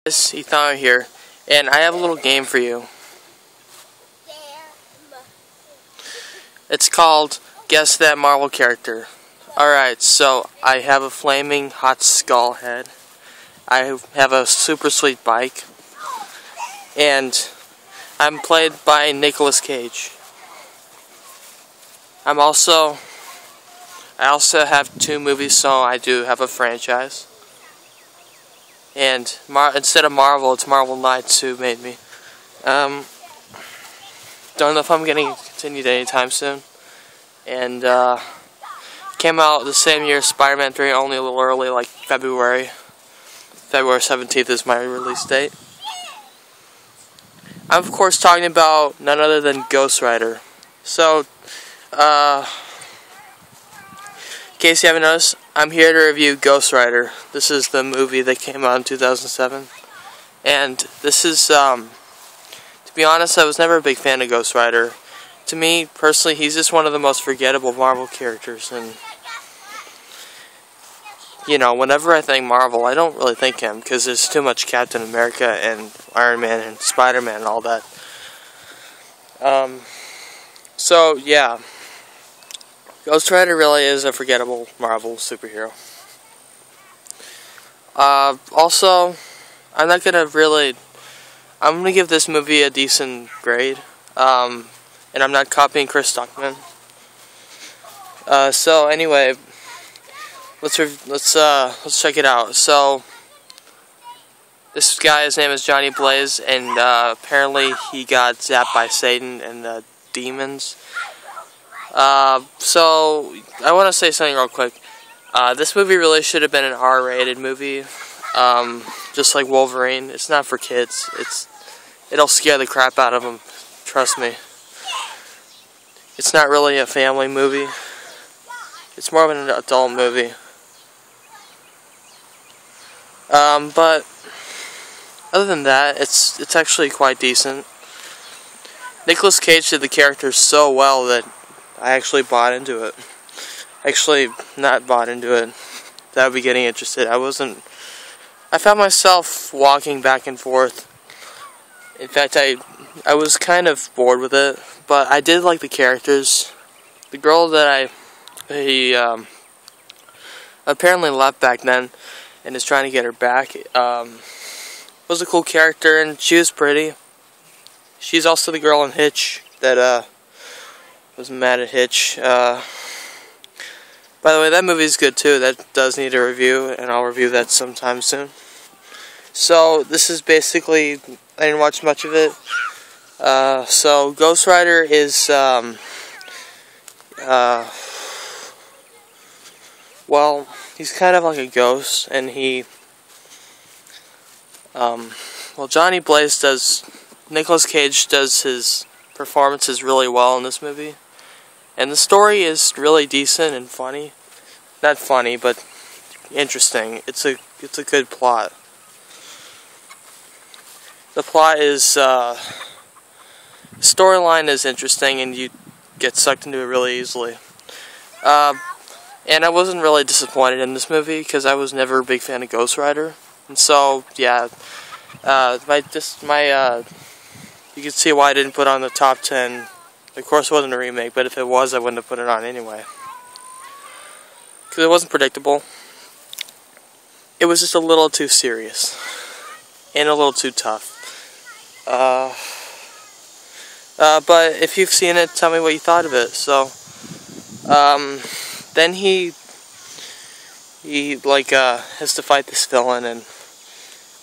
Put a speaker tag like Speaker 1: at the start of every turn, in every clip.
Speaker 1: Guys, Ethan here, and I have a little game for you. It's called Guess That Marvel Character. Alright, so I have a flaming hot skull head. I have a super sweet bike. And I'm played by Nicolas Cage. I also have 2 movies, so I do have a franchise. And instead of Marvel, it's Marvel Knights who made me. Don't know if I'm getting continued anytime soon. And came out the same year as Spider-Man 3, only a little early, like February. February 17th is my release date. I'm of course talking about none other than Ghost Rider. So, in case you haven't noticed, I'm here to review Ghost Rider. This is the movie that came out in 2007. And this is, to be honest, I was never a big fan of Ghost Rider. To me, personally, he's just one of the most forgettable Marvel characters. And, you know, whenever I think Marvel, I don't really think him, because there's too much Captain America and Iron Man and Spider-Man and all that. So, yeah. Ghost Rider really is a forgettable Marvel superhero. Also, I'm going to give this movie a decent grade. And I'm not copying Chris Stuckman. So anyway, let's check it out. So, this guy, his name is Johnny Blaze, and apparently he got zapped by Satan and the demons. So, I want to say something real quick. This movie really should have been an R-rated movie. Just like Wolverine. It's not for kids. It'll scare the crap out of them. Trust me. It's not really a family movie. It's more of an adult movie. But other than that, it's actually quite decent. Nicolas Cage did the character so well that I actually bought into it. Actually, not bought into it. That would be getting interested. I found myself walking back and forth. In fact, I was kind of bored with it, but I did like the characters. The girl that he apparently left back then and is trying to get her back was a cool character, and she was pretty. She's also the girl in Hitch that was mad at Hitch. By the way, that movie's good too. That does need a review, and I'll review that sometime soon. So, this is basically, I didn't watch much of it. So, Ghost Rider is, well, he's kind of like a ghost, and Nicolas Cage does his performances really well in this movie. And the story is really decent and funny. Not funny, but interesting. It's a good plot. The plot is, storyline is interesting, and you get sucked into it really easily. And I wasn't really disappointed in this movie, because I was never a big fan of Ghost Rider. And so, yeah, you can see why I didn't put it on the top 10. Of course, it wasn't a remake, but if it was, I wouldn't have put it on anyway. Because it wasn't predictable. It was just a little too serious. And a little too tough. But if you've seen it, tell me what you thought of it. So, then he has to fight this villain, and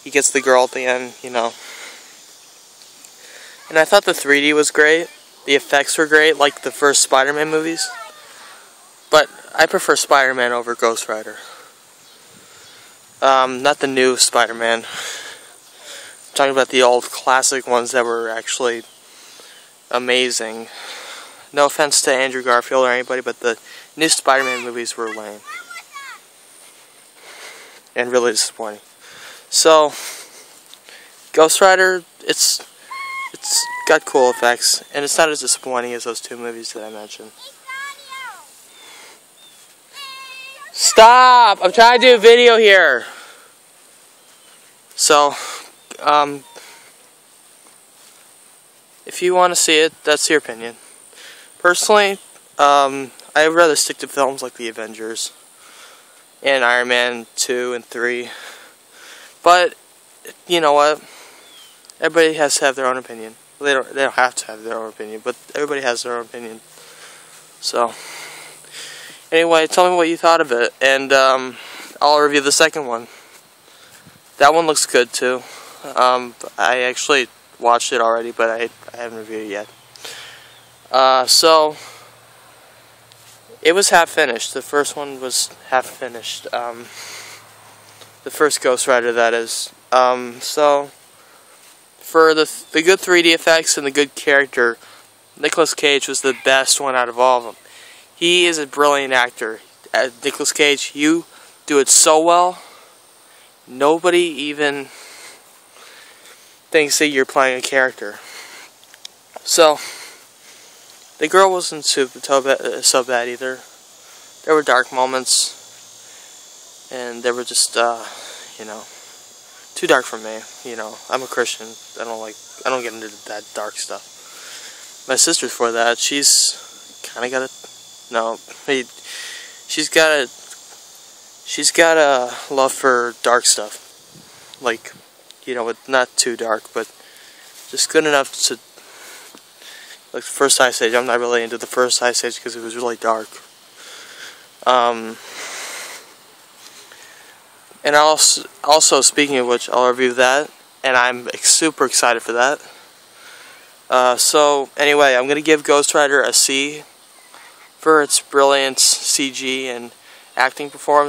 Speaker 1: he gets the girl at the end, you know. And I thought the 3D was great. The effects were great, like the first Spider-Man movies. But I prefer Spider-Man over Ghost Rider. Not the new Spider-Man. I'm talking about the old classic ones that were actually amazing. No offense to Andrew Garfield or anybody, but the new Spider-Man movies were lame. And really disappointing. So, Ghost Rider, it's got cool effects, and it's not as disappointing as those 2 movies that I mentioned. Stop! I'm trying to do a video here! So, if you want to see it, that's your opinion. Personally, I'd rather stick to films like The Avengers and Iron Man 2 and 3. But you know what? Everybody has to have their own opinion. They don't have to have their own opinion, but everybody has their own opinion. So anyway, tell me what you thought of it, and I'll review the second one. That one looks good too. I actually watched it already, but I haven't reviewed it yet. So it was half finished. The first one was half finished. The first Ghost Rider, that is. So for the good 3D effects and the good character, Nicolas Cage was the best one out of all of them. He is a brilliant actor. Nicolas Cage, you do it so well. Nobody even thinks that you're playing a character. So the girl wasn't so bad either. There were dark moments, and they were just, you know, too dark for me. You know, I'm a Christian. I don't get into that dark stuff. My sister's for that. She's kind of got she's got a love for dark stuff. Like, you know, not too dark, but just good enough to, like, the first Ice Age. I'm not really into the first Ice Age because it was really dark. And also, speaking of which, I'll review that, and I'm super excited for that. So anyway, I'm gonna give Ghost Rider a C for its brilliant CG and acting performance.